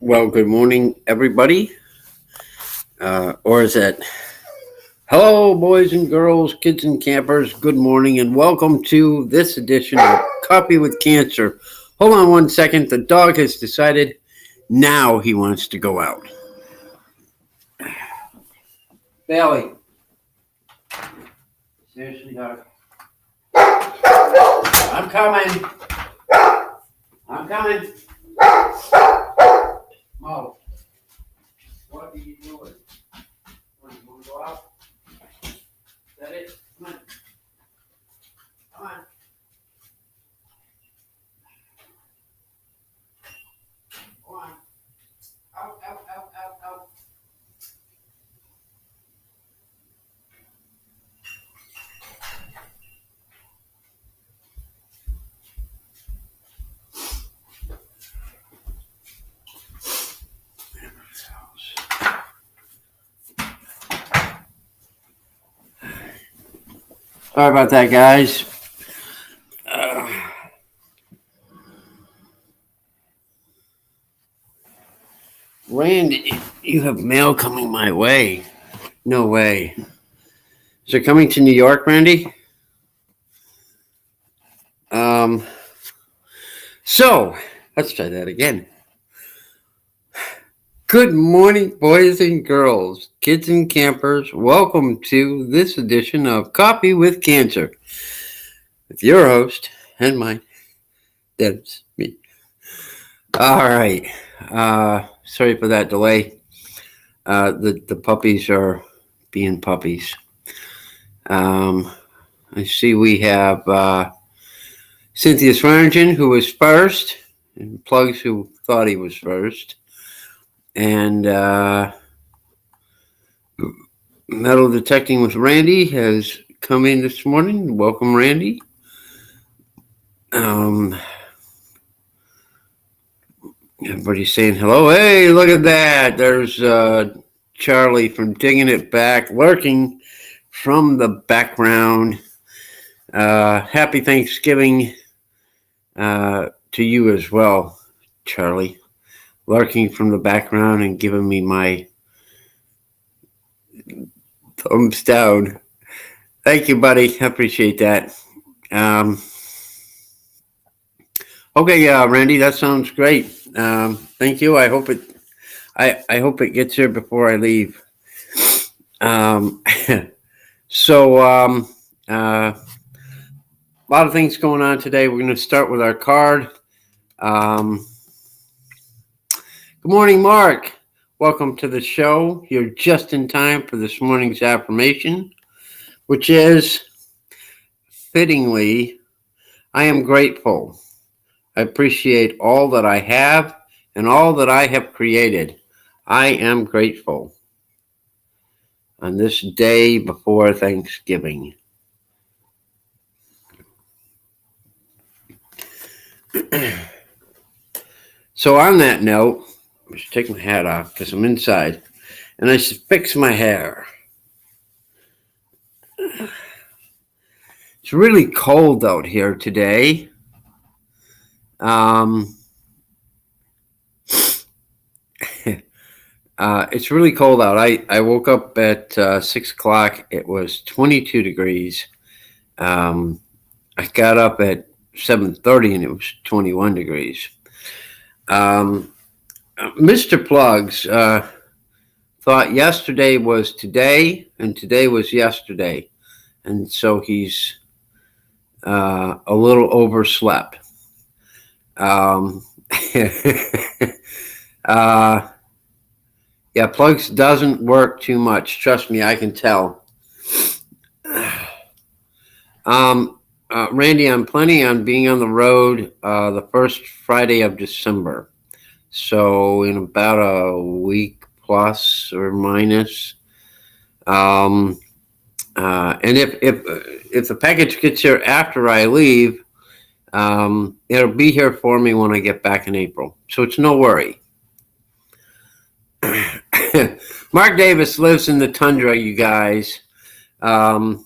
Well, good morning, everybody. Or is it hello, boys and girls, kids and campers? Good morning, and welcome to this edition of Coffee with Cancer. Hold on one second. The dog has decided now he wants to go out. Bailey. Seriously, dog. I'm coming. I'm coming. Mo, what are you doing? You want to go out? Is that it? Come on. Come on. Go on. Out, out, out, out, out. Sorry about that, guys. Randy, you have mail coming my way. No way. Is it coming to New York, Randy? So, let's try that again. Good morning, boys and girls, kids and campers. Welcome to this edition of Coffee with Cancer with your host and mine, that's me. All right. Sorry for that delay. The puppies are being puppies. I see we have Cynthia Swearingen, who was first, and Plugs, who thought he was first. And metal detecting with Randy has come in this morning. Welcome, Randy. Everybody's saying hello. Hey, look at that. There's Charlie from Digging It Back, lurking from the background. Happy Thanksgiving to you as well, Charlie. Lurking from the background and giving me my thumbs down. Thank you, buddy. I appreciate that. Okay, Randy, that sounds great. Thank you. I hope it gets here before I leave. So a lot of things going on today. We're going to start with our card. Good morning, Mark. Welcome to the show. You're just in time for this morning's affirmation, which is, fittingly, I am grateful. I appreciate all that I have and all that I have created. I am grateful. On this day before Thanksgiving. So on that note, I should take my hat off because I'm inside, and I should fix my hair. It's really cold out here today. It's really cold out. I woke up at 6 o'clock. It was 22 degrees. I got up at 7:30 and it was 21 degrees. Mr. Plugs thought yesterday was today and today was yesterday. And so he's a little overslept. Yeah, Plugs doesn't work too much. Trust me, I can tell. Randy, I'm planning on being on the road the first Friday of December. So in about a week plus or minus. And if the package gets here after I leave, it'll be here for me when I get back in April. So it's no worry. Mark Davis lives in the tundra, you guys. So,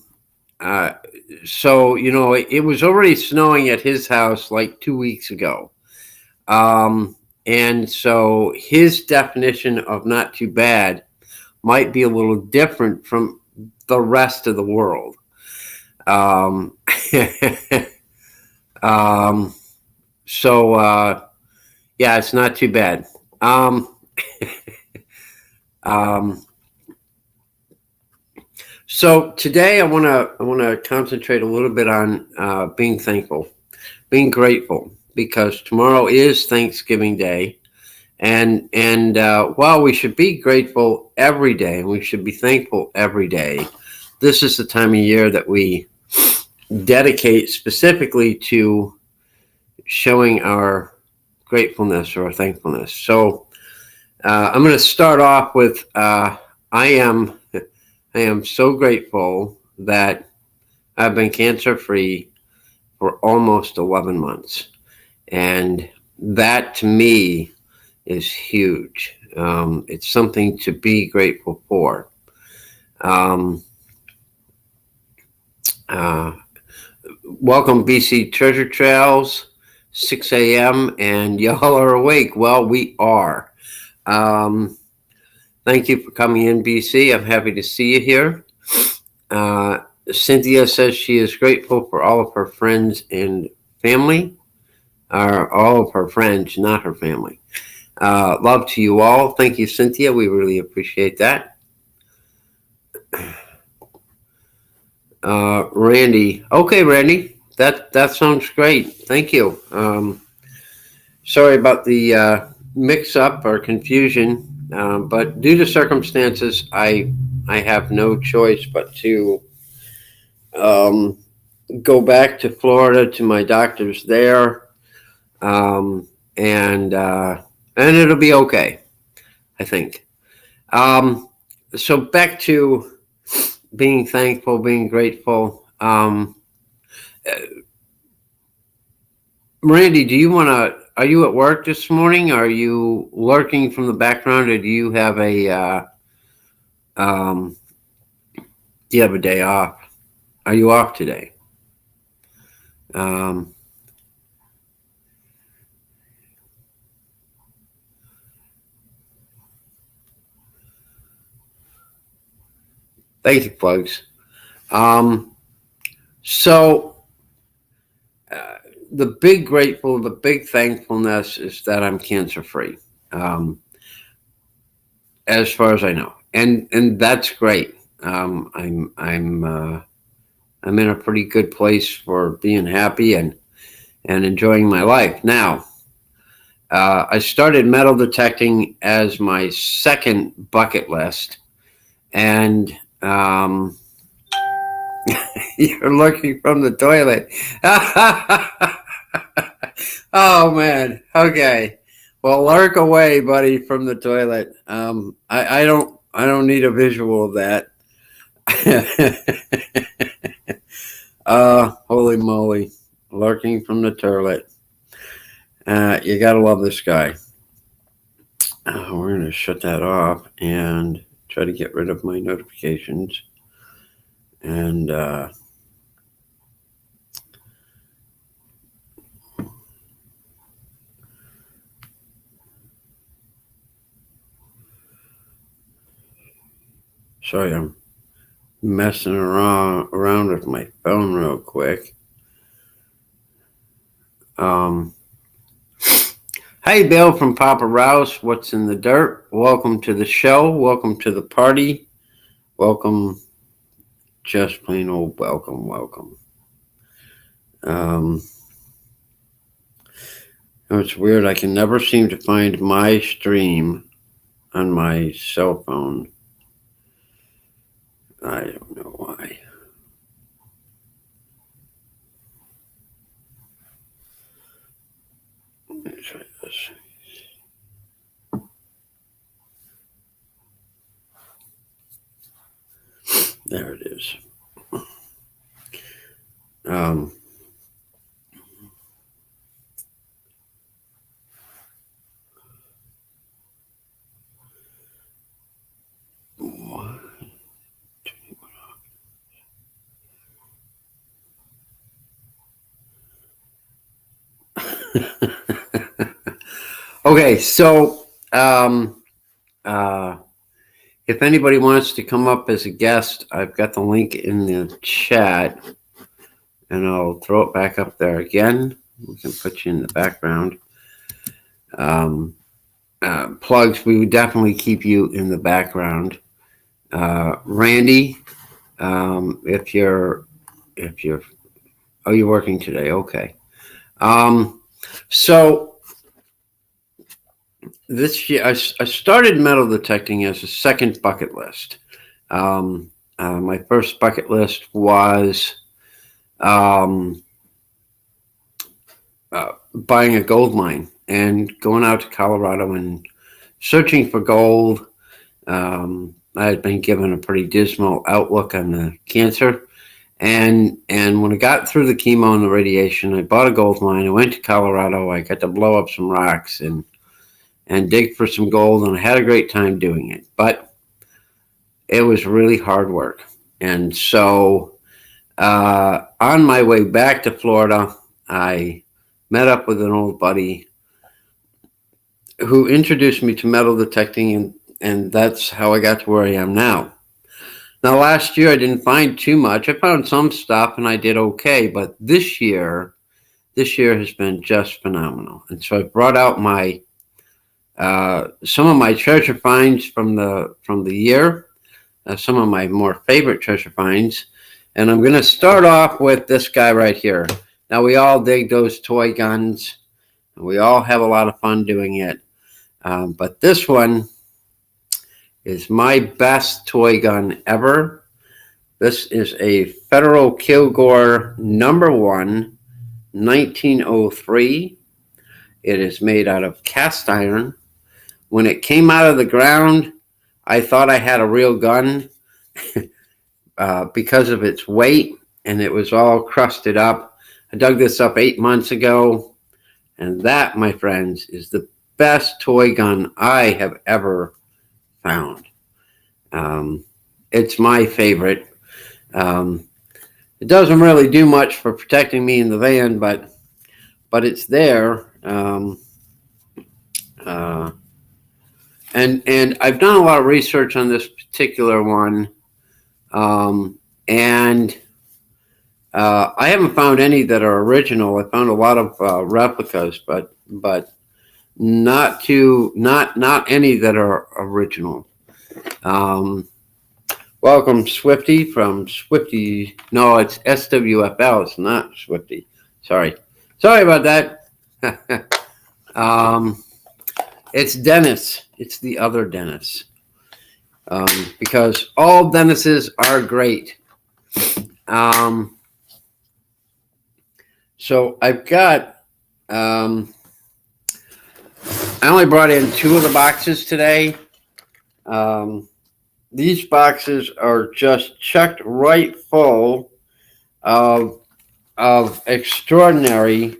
it was already snowing at his house like 2 weeks ago. And so his definition of not too bad might be a little different from the rest of the world. Um, um, yeah, it's not too bad. Um, um, so today I want to concentrate a little bit on being thankful, being grateful, because tomorrow is Thanksgiving Day, and while we should be grateful every day and we should be thankful every day, this is the time of year that we dedicate specifically to showing our gratefulness or thankfulness. So I'm going to start off with I am so grateful that I've been cancer free for almost 11 months, and that to me is huge. It's something to be grateful for. Um, uh, Welcome, BC Treasure Trails, 6 a.m., and y'all are awake. Well, we are. Thank you for coming in, BC. I'm happy to see you here. Cynthia says she is grateful for all of her friends and family, or all of her friends, not her family. Love to you all. Thank you, Cynthia. We really appreciate that. Randy. Okay, Randy. That sounds great. Thank you. Sorry about the mix-up or confusion, but due to circumstances, I have no choice but to um, go back to Florida to my doctor's there, um, and it'll be okay, I think. So back to being thankful, being grateful. Randy, do you want to? Are you at work this morning? Are you lurking from the background, or do you have um, do you have a day off? Are you off today? Um, Thank you, folks. Um, so the big grateful, the big thankfulness is that I'm cancer free, um, as far as I know, and that's great. I'm in a pretty good place for being happy and enjoying my life now. I started metal detecting as my second bucket list, and you're looking from the toilet. Oh man. Okay. Well, lurk away, buddy, from the toilet. I don't need a visual of that. Holy moly, lurking from the toilet. You gotta love this guy. We're gonna shut that off and try to get rid of my notifications. And sorry, I'm messing around with my phone real quick. Hey, Bill from PAPAROUS. What's in the dirt? Welcome to the show. Welcome to the party. Welcome, just plain old welcome. It's weird. I can never seem to find my stream on my cell phone. I don't know why. Let me try this. There it is. What? Okay, so if anybody wants to come up as a guest, I've got the link in the chat, and I'll throw it back up there again. We can put you in the background. Plugs, we would definitely keep you in the background. Randy, if you're, oh, you're working today. Okay. So this year, I started metal detecting as a second bucket list. My first bucket list was buying a gold mine and going out to Colorado and searching for gold. I had been given a pretty dismal outlook on the cancer. And when I got through the chemo and the radiation, I bought a gold mine. I went to Colorado. I got to blow up some rocks and dig for some gold, and I had a great time doing it. But it was really hard work. And so on my way back to Florida, I met up with an old buddy who introduced me to metal detecting, and that's how I got to where I am now. Now, last year I didn't find too much. I found some stuff and I did okay, but this year has been just phenomenal. And so I brought out my some of my treasure finds from the year, some of my more favorite treasure finds, and I'm going to start off with this guy right here. Now, we all dig those toy guns, and we all have a lot of fun doing it, but this one is my best toy gun ever. This is a Federal Kilgore number 1, 1903. It is made out of cast iron. When it came out of the ground, I thought I had a real gun because of its weight, and it was all crusted up. I dug this up 8 months ago, and that, my friends, is the best toy gun I have ever found. It's my favorite. It doesn't really do much for protecting me in the van, but it's there. And I've done a lot of research on this particular one, and I haven't found any that are original. I found a lot of replicas, but not any that are original. Welcome, Swifty from Swifty. No, it's SWFL. It's not Swifty. Sorry about that. It's Dennis. It's the other Dennis. Because all Dennises are great. So I've got, I only brought in 2 of the boxes today. These boxes are just checked right full of extraordinary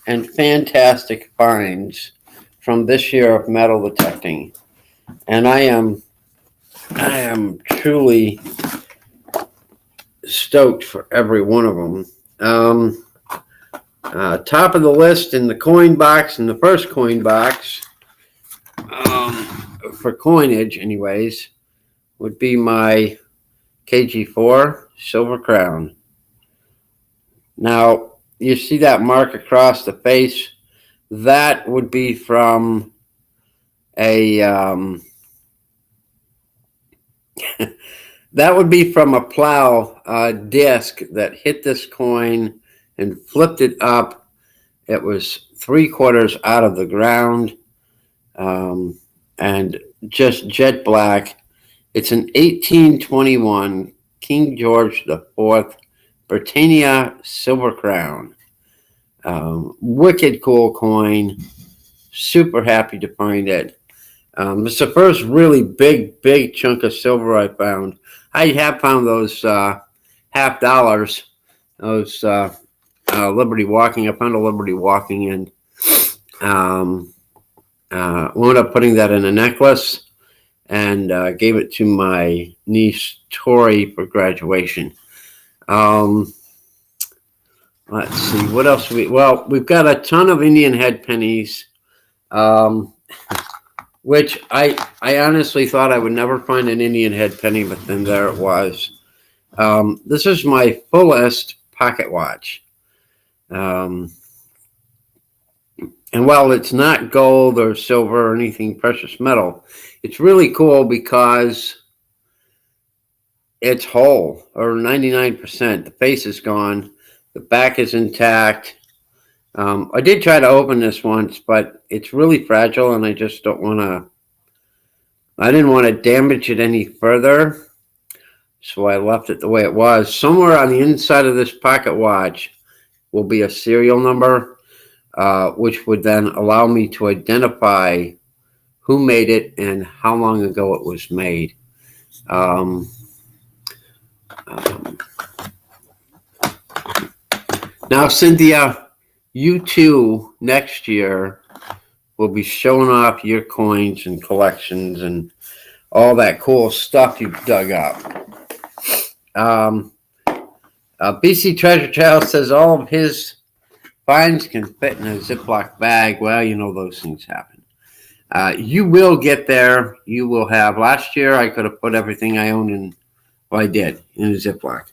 and fantastic finds from this year of metal detecting. And I am truly stoked for every one of them. Top of the list in the coin box, in the first coin box, for coinage anyways, would be my KG4 Silver Crown. Now, you see that mark across the face? That would be from a that would be from a plow disc that hit this coin and flipped it up. It was 3/4 out of the ground, and just jet black. It's an 1821 King George IV Britannia Silver Crown. Wicked cool coin. Super happy to find it. It's the first really big chunk of silver I found. I have found those $50, those Liberty Walking. I found a Liberty Walking and wound up putting that in a necklace and gave it to my niece Tori for graduation. Let's see, what else we've got a ton of Indian head pennies. which I honestly thought I would never find an Indian head penny, but then there it was. This is my fullest pocket watch. And while it's not gold or silver or anything precious metal, it's really cool because it's whole, or 99%. The face is gone. The back is intact. I did try to open this once, but it's really fragile, and I just don't want to. I didn't want to damage it any further, so I left it the way it was. Somewhere on the inside of this pocket watch will be a serial number, which would then allow me to identify who made it and how long ago it was made. Now, Cynthia, you too, next year, will be showing off your coins and collections and all that cool stuff you've dug up. BC Treasure Child says all of his finds can fit in a Ziploc bag. Well, you know those things happen. You will get there. You will have. Last year, I could have put everything I owned in. Well, I did in a Ziploc.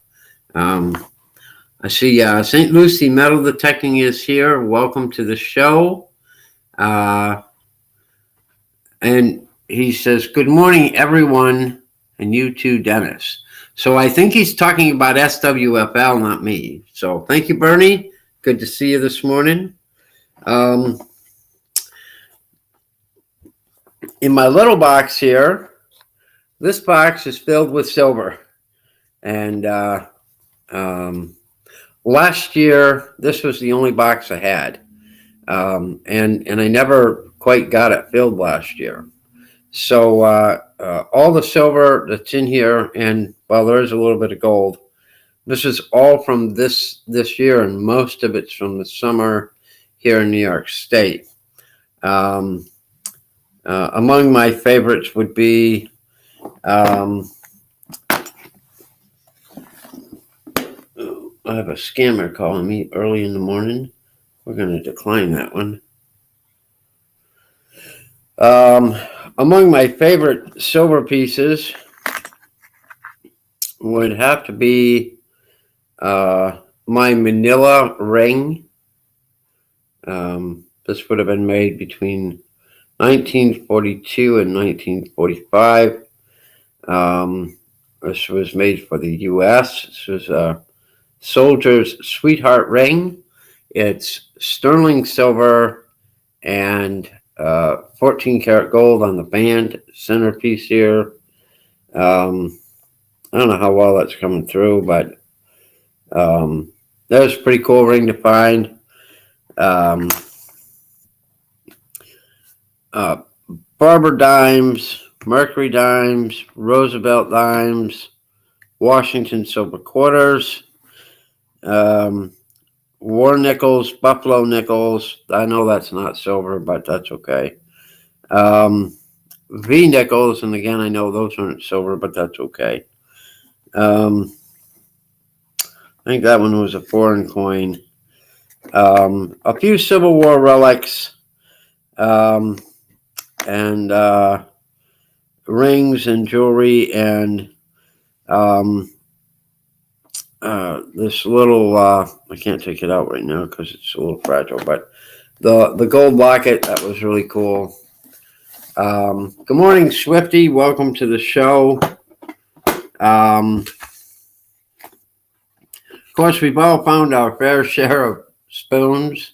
I see St. Lucie Metal Detecting is here. Welcome to the show. And he says, good morning, everyone, and you too, Dennis. So I think he's talking about SWFL, not me. So thank you, Bernie. Good to see you this morning. In my little box here, this box is filled with silver. And last year, this was the only box I had. And I never quite got it filled last year. So all the silver that's in here, and well, there is a little bit of gold. This is all from this year, and most of it's from the summer here in New York State. Among my favorites would be I have a scammer calling me early in the morning. We're going to decline that one. Among my favorite silver pieces would have to be my Manila ring. This would have been made between 1942 and 1945. This was made for the U.S. This was a soldier's sweetheart ring. It's sterling silver and 14 karat gold on the band centerpiece here. I don't know how well that's coming through, but that was a pretty cool ring to find. Barber dimes, Mercury dimes, Roosevelt dimes, Washington silver quarters, war nickels, buffalo nickels. I know that's not silver, but that's okay. V nickels, and again, I know those aren't silver, but that's okay. I think that one was a foreign coin. A few Civil War relics, and rings and jewelry, and this little, I can't take it out right now because it's a little fragile, but the gold locket, that was really cool. Good morning, Swifty. Welcome to the show. Of course, we've all found our fair share of spoons.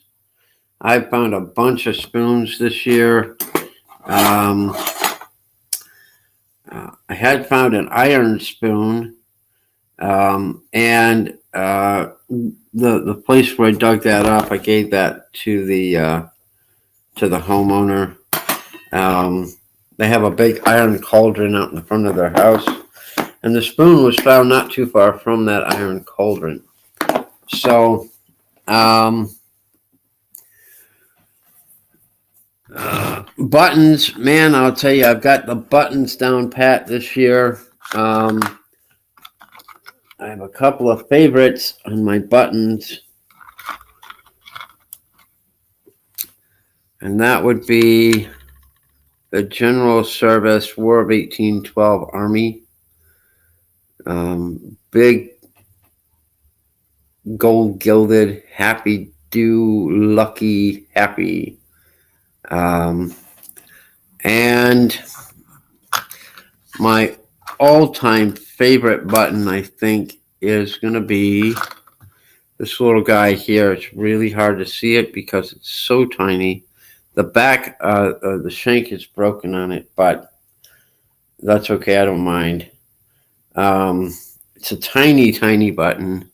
I found a bunch of spoons this year. I had found an iron spoon, and the place where I dug that up, I gave that to the homeowner. They have a big iron cauldron out in the front of their house, and the spoon was found not too far from that iron cauldron. So, buttons, man, I'll tell you, I've got the buttons down pat this year. I have a couple of favorites on my buttons, and that would be a General Service War of 1812 Army. Big gold gilded, happy do lucky happy. And my all-time favorite button, I think, is going to be this little guy here. It's really hard to see it because it's so tiny. The back, the shank is broken on it, but that's okay. I don't mind. It's a tiny, tiny button.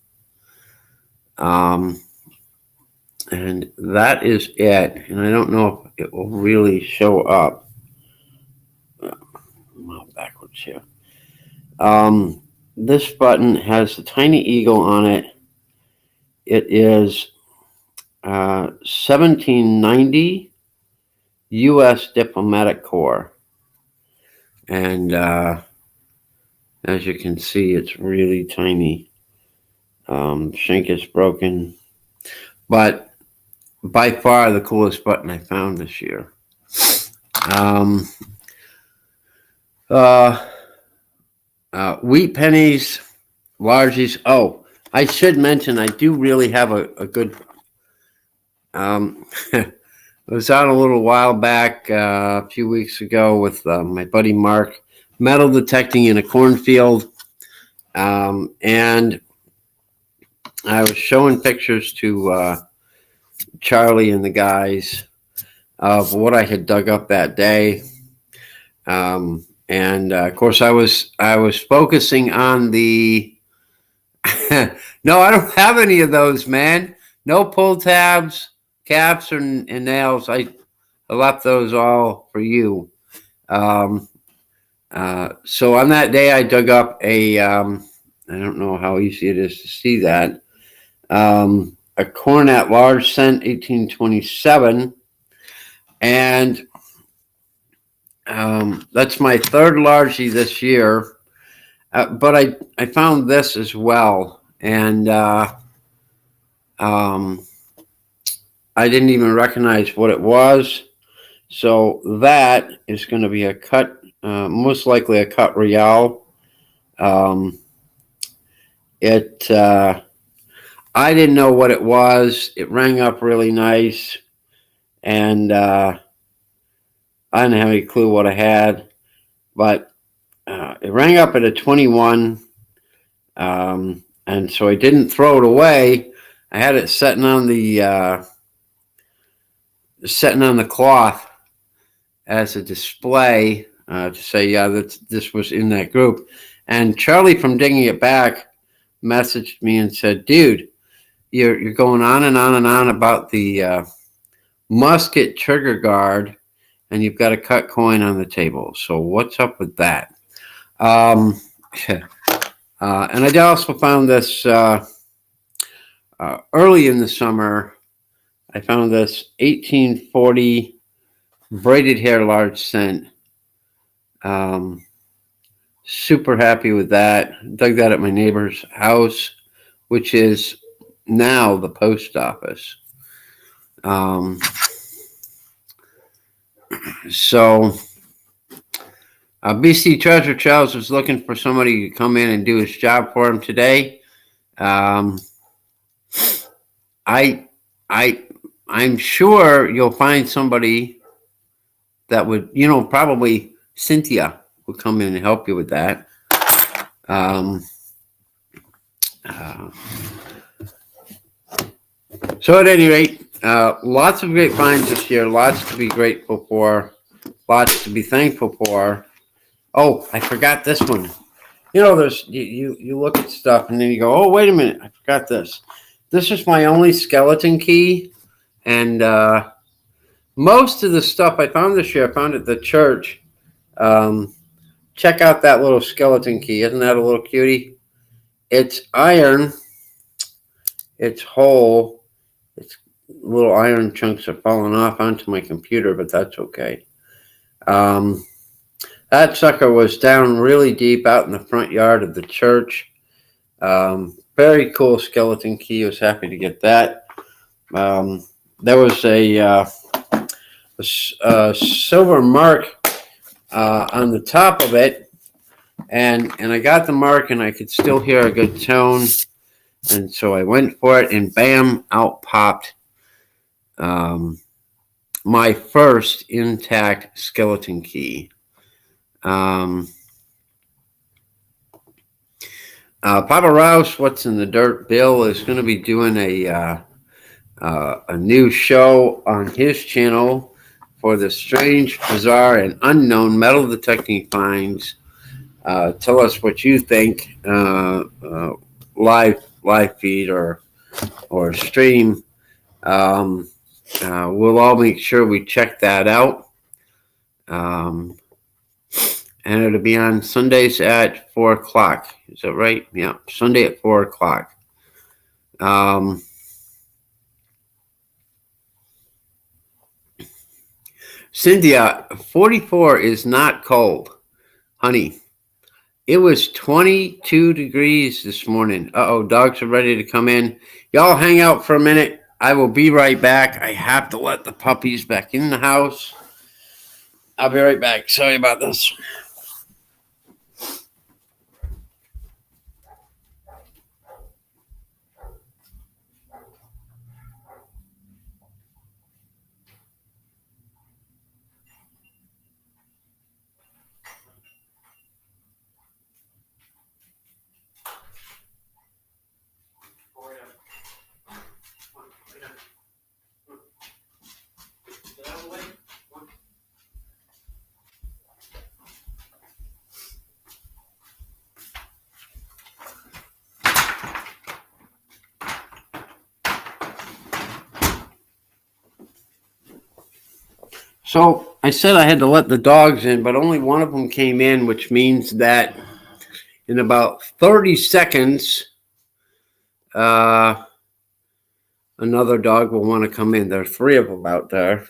And that is it. And I don't know if it will really show up. I'm backwards here. This button has a tiny eagle on it. It is 1790 U.S. Diplomatic Corps. And as you can see, it's really tiny. Shank is broken. But by far the coolest button I found this year. Wheat pennies, largies. Oh, I should mention I do really have a good. I was out a little while back, a few weeks ago, with my buddy Mark, metal detecting in a cornfield, and I was showing pictures to Charlie and the guys of what I had dug up that day. And of course, I was focusing on the. No, I don't have any of those, man. No pull tabs, caps, and nails. I left those all for you. So on that day, I dug up a. I don't know how easy it is to see that. A cornet large cent 1827, and that's my third largie this year. But I found this as well, and I didn't even recognize what it was. So that is going to be a cut, most likely a cut Relie. I didn't know what it was. It rang up really nice, and I didn't have any clue what I had, but it rang up at a 21, and so I didn't throw it away. I had it sitting on the cloth as a display to say, yeah, this was in that group. And Charlie from Digging It Back messaged me and said, dude, you're going on and on and on about the musket trigger guard, and you've got a cut coin on the table. So what's up with that? And I also found this early in the summer. I found this 1840 braided hair large cent. Super happy with that. Dug that at my neighbor's house, which is now the post office. So BC Treasure Charles was looking for somebody to come in and do his job for him today. I'm sure you'll find somebody that would, probably Cynthia would come in and help you with that. So at any rate, lots of great finds this year, lots to be grateful for, lots to be thankful for. Oh, I forgot this one. There's you look at stuff and then you go, oh, wait a minute, I forgot this. This is my only skeleton key, and most of the stuff I found this year, I found at the church. Check out that little skeleton key. Isn't that a little cutie? It's iron. It's whole. It's little iron chunks are falling off onto my computer, but that's okay. That sucker was down really deep out in the front yard of the church. Very cool skeleton key. I was happy to get that. There was a silver mark on the top of it, and I got the mark, and I could still hear a good tone, and so I went for it, and bam, out popped my first intact skeleton key. PAPAROUS, What's in the Dirt? Bill is going to be doing a new show on his channel for the strange, bizarre, and unknown metal detecting finds. Tell us what you think. Live feed or stream. We'll all make sure we check that out. And it'll be on Sundays at 4 o'clock. Is that right? Yeah, Sunday at 4 o'clock. Cynthia, 44 is not cold, honey. It was 22 degrees this morning. Dogs are ready to come in. Y'all hang out for a minute. I will be right back. I have to let the puppies back in the house. I'll be right back. Sorry about this. So I said I had to let the dogs in, but only one of them came in, which means that in about 30 seconds, another dog will want to come in. There are 3 of them out there.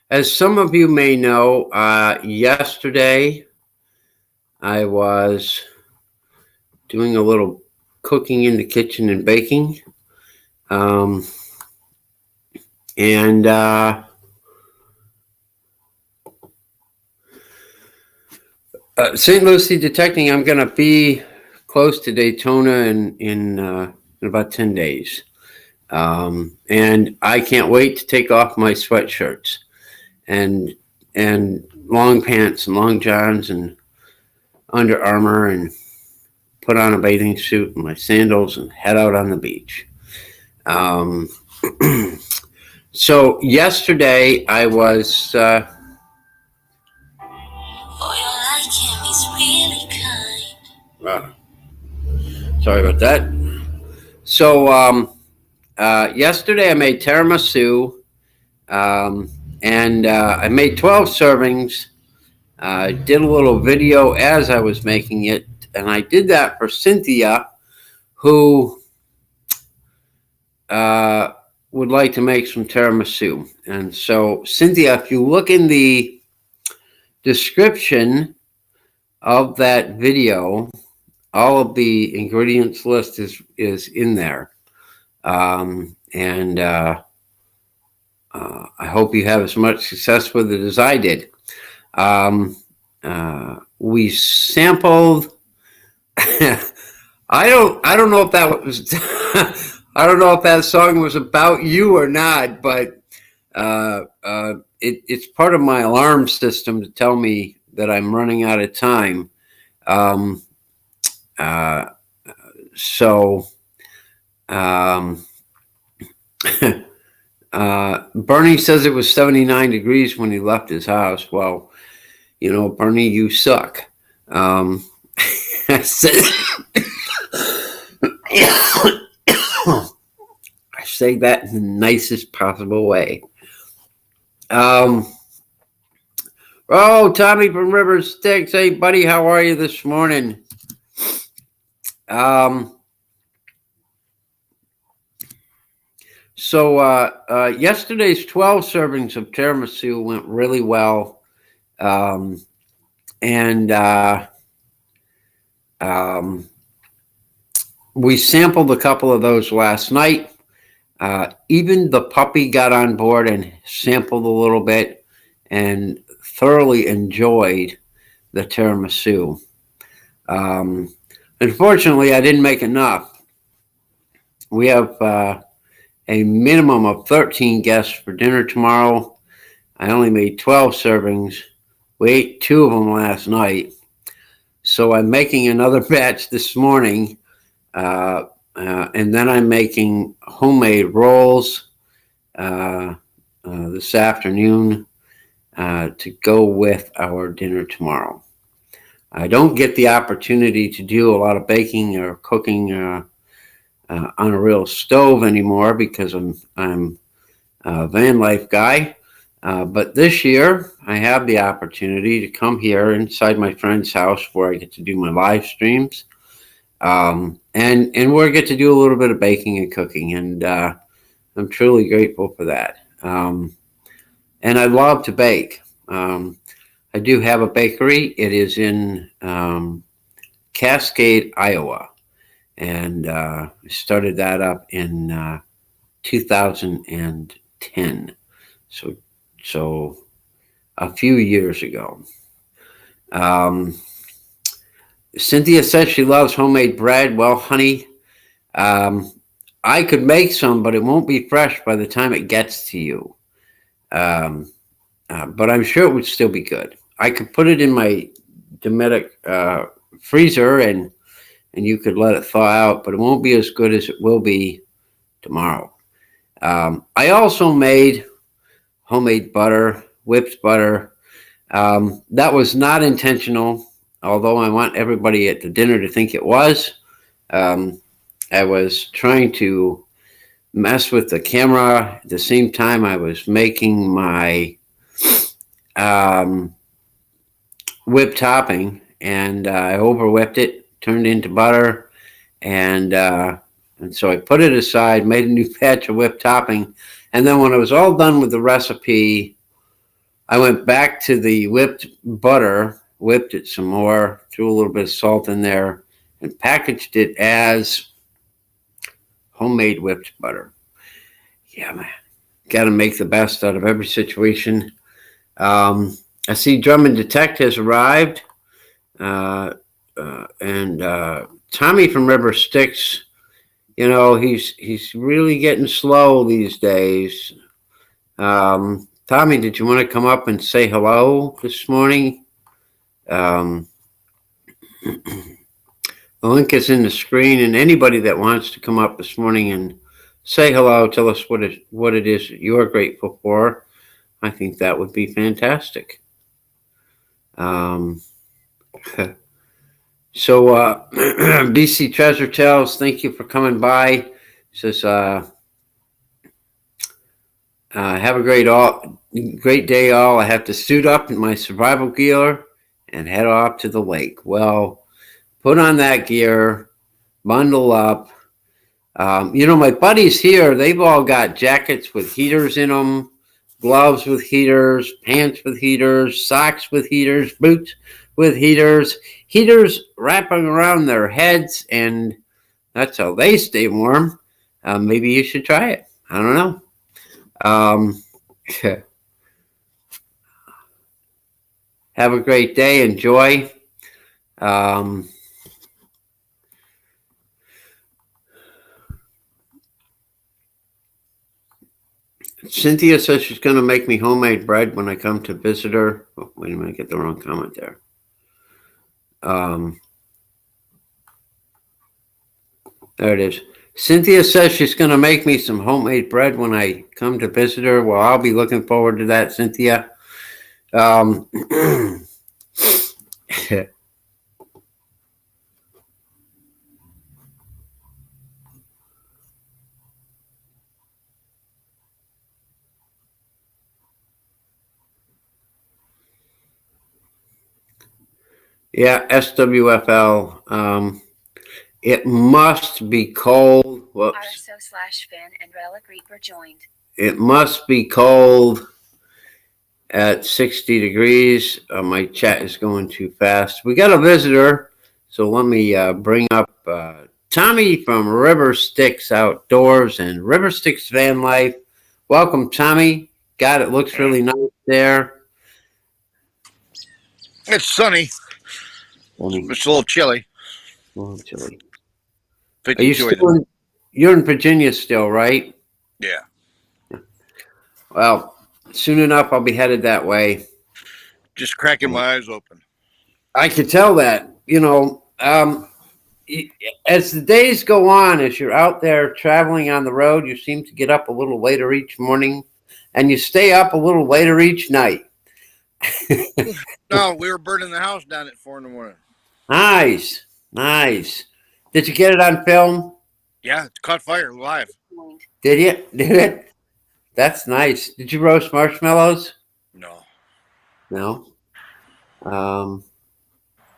As some of you may know, yesterday I was doing a little cooking in the kitchen and baking. St. Lucie Detecting, I'm going to be close to Daytona in about 10 days. And I can't wait to take off my sweatshirts and long pants and long johns and Under Armour and put on a bathing suit and my sandals and head out on the beach. So yesterday I was sorry about that. So yesterday I made tiramisu, and I made 12 servings. I did a little video as I was making it, and I did that for Cynthia, who would like to make some tiramisu. And so, Cynthia, if you look in the description of that video, all of the ingredients list is in there. And I hope you have as much success with it as I did. We sampled. I don't know if that was. I don't know if that song was about you or not, but it's part of my alarm system to tell me that I'm running out of time. Bernie says it was 79 degrees when he left his house. Well, you know, Bernie, you suck. I say that in the nicest possible way. Oh, Tommy from River Styx. Hey, buddy, how are you this morning? So yesterday's 12 servings of tiramisu went really well. We sampled a couple of those last night. Even the puppy got on board and sampled a little bit. and thoroughly enjoyed the tiramisu. Unfortunately, I didn't make enough. We have a minimum of 13 guests for dinner tomorrow. I only made 12 servings. We ate 2 of them last night. So I'm making another batch this morning, and then I'm making homemade rolls this afternoon to go with our dinner tomorrow. I don't get the opportunity to do a lot of baking or cooking on a real stove anymore because I'm a van life guy. But this year, I have the opportunity to come here inside my friend's house where I get to do my live streams, and where I get to do a little bit of baking and cooking, and I'm truly grateful for that. And I love to bake. I do have a bakery. It is in Cascade, Iowa, and I started that up in 2010. So a few years ago. Cynthia says she loves homemade bread. Well, honey, I could make some, but it won't be fresh by the time it gets to you. But I'm sure it would still be good. I could put it in my Dometic freezer and you could let it thaw out, but it won't be as good as it will be tomorrow. I also made homemade butter, whipped butter. That was not intentional, although I want everybody at the dinner to think it was. I was trying to mess with the camera at the same time I was making my whipped topping, and I over whipped it, turned into butter, and so I put it aside, made a new batch of whipped topping, and then when I was all done with the recipe, I went back to the whipped butter, whipped it some more, threw a little bit of salt in there, and packaged it as homemade whipped butter. Yeah, man. Got to make the best out of every situation. I see Drum and Detect has arrived. And Tommy from River Styx, he's really getting slow these days. Tommy, did you want to come up and say hello this morning? The link is in the screen, and anybody that wants to come up this morning and say hello, tell us what it is you're grateful for, I think that would be fantastic. So BC Treasure Tales, thank you for coming by. Says have a great day all. I have to suit up in my survival gear and head off to the lake. Well, put on that gear, bundle up. My buddies here, they've all got jackets with heaters in them, gloves with heaters, pants with heaters, socks with heaters, boots with heaters wrapping around their heads, and that's how they stay warm. Maybe you should try it. I don't know. Have a great day. Enjoy. Cynthia says she's going to make me homemade bread when I come to visit her. Oh, wait a minute, I get the wrong comment there. There it is. Cynthia says she's going to make me some homemade bread when I come to visit her. Well, I'll be looking forward to that, Cynthia. Yeah, SWFL. It must be cold. Whoops. RSO/Fan and Relic Reaper joined. It must be cold at 60 degrees. My chat is going too fast. We got a visitor, so let me bring up Tommy from River Styx Outdoors and River Styx Van Life. Welcome, Tommy. God, it looks really nice there. It's sunny. Sunny. It's a little chilly. Oh, chilly. Are 52. you still in, you're in Virginia still, right? Yeah. Well, soon enough I'll be headed that way. Just cracking my eyes open. I could tell that. As the days go on, as you're out there traveling on the road, you seem to get up a little later each morning, and you stay up a little later each night. No, we were burning the house down at 4 in the morning. Nice, nice. Did you get it on film? Yeah, it caught fire live. Did you? Did it? That's nice. Did you roast marshmallows? No. No. No,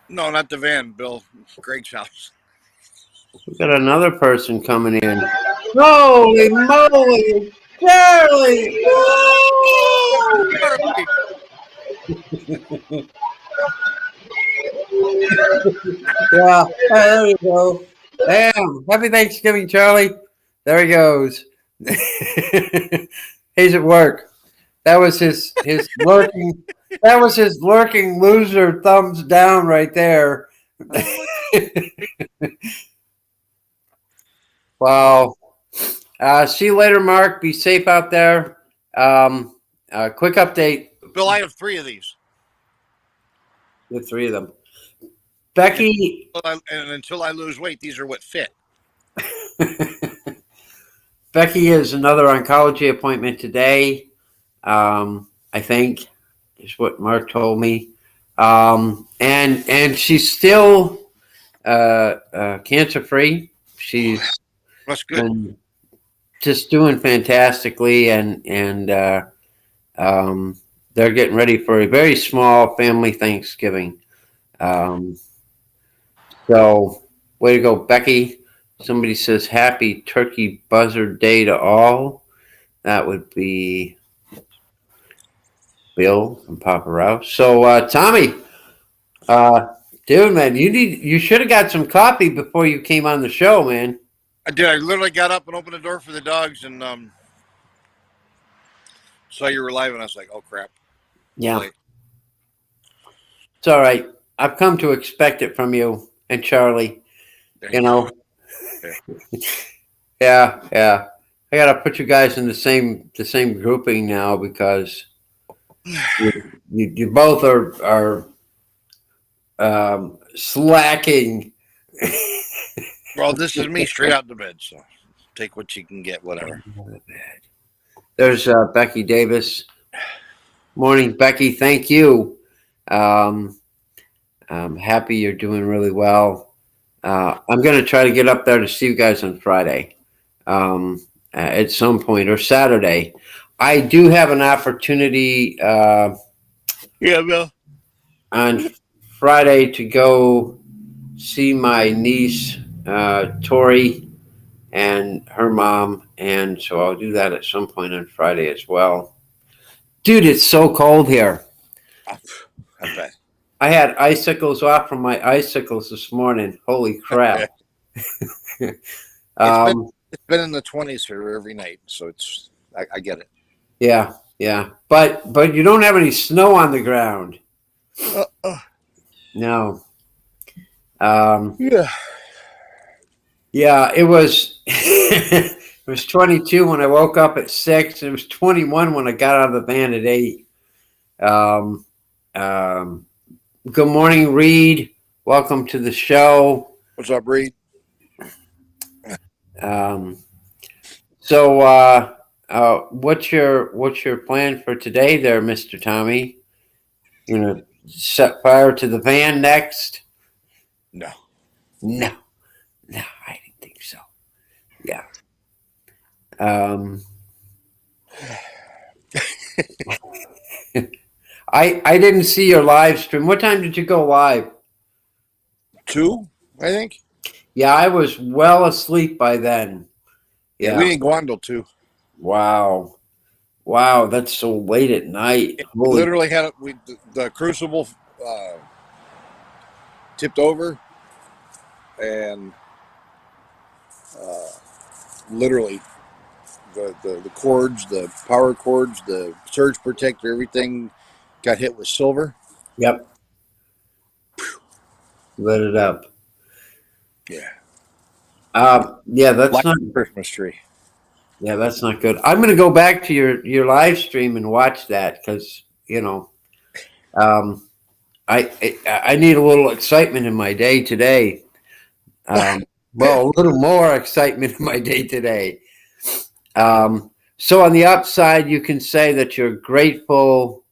not the van, Bill. Greg's house. We got another person coming in. Holy moly, Charlie! Yeah, there you go. Damn! Happy Thanksgiving, Charlie. There he goes. He's at work. That was his lurking. That was his lurking loser thumbs down right there. Wow. See you later, Mark. Be safe out there. Quick update. Bill, I have 3 of these. With 3 of them. Becky. And until I lose weight, these are what fit. Becky has another oncology appointment today. I think is what Mark told me. And she's still cancer free. She's That's good. Just doing fantastically, and they're getting ready for a very small family Thanksgiving. So, way to go, Becky. Somebody says happy turkey buzzard day to all. That would be Bill from PAPAROUS. So, Tommy, dude, man, you should have got some coffee before you came on the show, man. I did. I literally got up and opened the door for the dogs and saw you were live, and I was like, "Oh crap!" Yeah, it's all right. I've come to expect it from you and Charlie. You know. Yeah. I gotta put you guys in the same grouping now because you both are slacking. Well, this is me straight out to bed, so take what you can get, whatever. There's Becky Davis. Morning, Becky. Thank you. I'm happy you're doing really well. I'm going to try to get up there to see you guys on Friday at some point, or Saturday. I do have an opportunity Yeah, Bill. on Friday to go see my niece, Tori, and her mom, and so I'll do that at some point on Friday as well. Dude, it's so cold here. I bet. I had icicles off from my icicles this morning. Holy crap. It's been in the 20s here every night, so I get it. Yeah. But you don't have any snow on the ground. No. Yeah, it was it was 22 when I woke up at 6. It was 21 when I got out of the van at 8. Good morning, Reed. Welcome to the show. What's up, Reed? So what's your plan for today there, Mr. Tommy? You gonna set fire to the van next? No, I didn't think so. Yeah. I didn't see your live stream. What time did you go live? 2, I think. Yeah, I was well asleep by then. Yeah. We didn't go on till 2. Wow, that's so late at night. We literally had the crucible tipped over, and literally the cords, the power cords, the surge protector, everything got hit with silver. Yep. lit it up. Yeah. Yeah, that's Like not. a Christmas tree. Yeah, that's not good. I'm going to go back to your live stream and watch that because um, I need a little excitement in my day today. Well, a little more excitement in my day today. So on the upside, you can say that you're grateful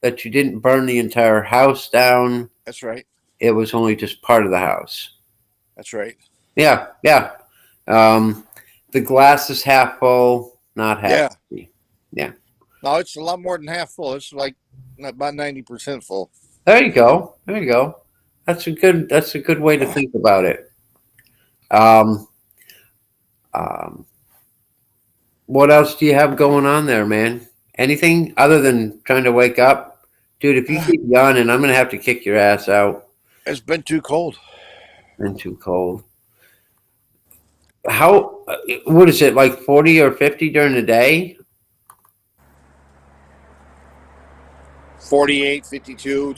that you didn't burn the entire house down. That's right. It was only just part of the house. That's right. Yeah, yeah. The glass is half full, not half empty. Yeah. No, it's a lot more than half full. It's like about 90% full. There you go. There you go. That's a good way to think about it. Um, um, what else do you have going on there, man? Anything other than trying to wake up? Dude, if you keep yawning, I'm going to have to kick your ass out. It's been too cold. Been too cold. How, what is it, like 40 or 50 during the day? 48, 52.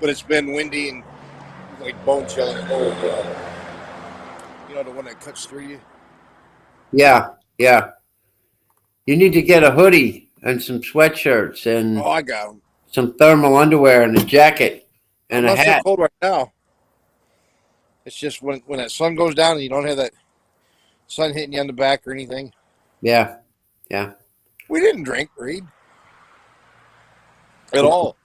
It's been windy and like bone chilling cold. The one that cuts through you. Yeah, yeah. You need to get a hoodie and some sweatshirts and I got them. some thermal underwear and a jacket and a hat. It's not so cold right now. It's just when that sun goes down and you don't have that sun hitting you on the back or anything. Yeah, yeah. We didn't drink, Reed. At all.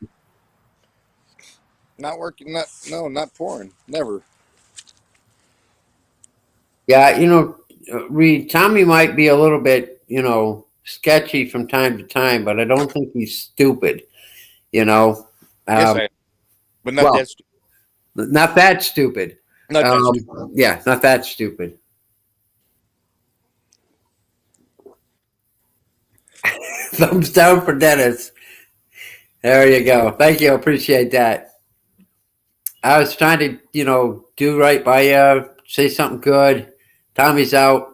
Not working, not pouring. Never. Yeah, Reed, Tommy might be a little bit, sketchy from time to time, but I don't think he's stupid, Yes, I am. But not that stupid. Not that stupid. Not that stupid. Yeah, not that stupid. Thumbs down for Dennis. There you go. Thank you. I appreciate that. I was trying to, do right by you, say something good. Tommy's out.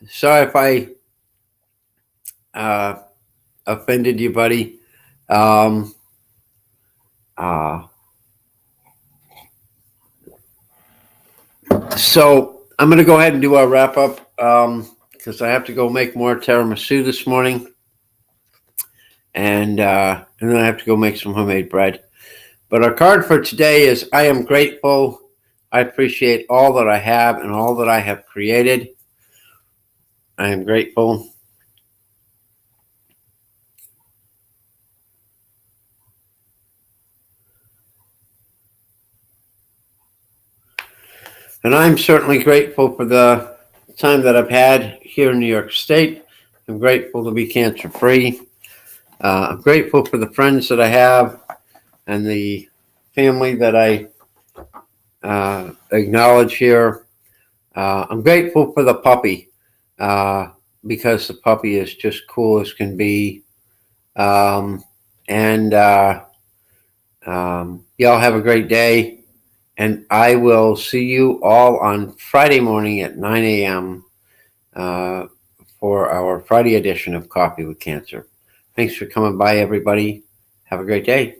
Sorry if I offended you, buddy. So I'm going to go ahead and do our wrap up because I have to go make more tiramisu this morning, and then I have to go make some homemade bread. But our card for today is: I am grateful. I appreciate all that I have and all that I have created. I am grateful. And I'm certainly grateful for the time that I've had here in New York State. I'm grateful to be cancer-free. I'm grateful for the friends that I have and the family that I acknowledge here. I'm grateful for the puppy because the puppy is just cool as can be. Y'all have a great day. And I will see you all on Friday morning at 9 a.m. For our Friday edition of Coffee with Cancer. Thanks for coming by, everybody. Have a great day.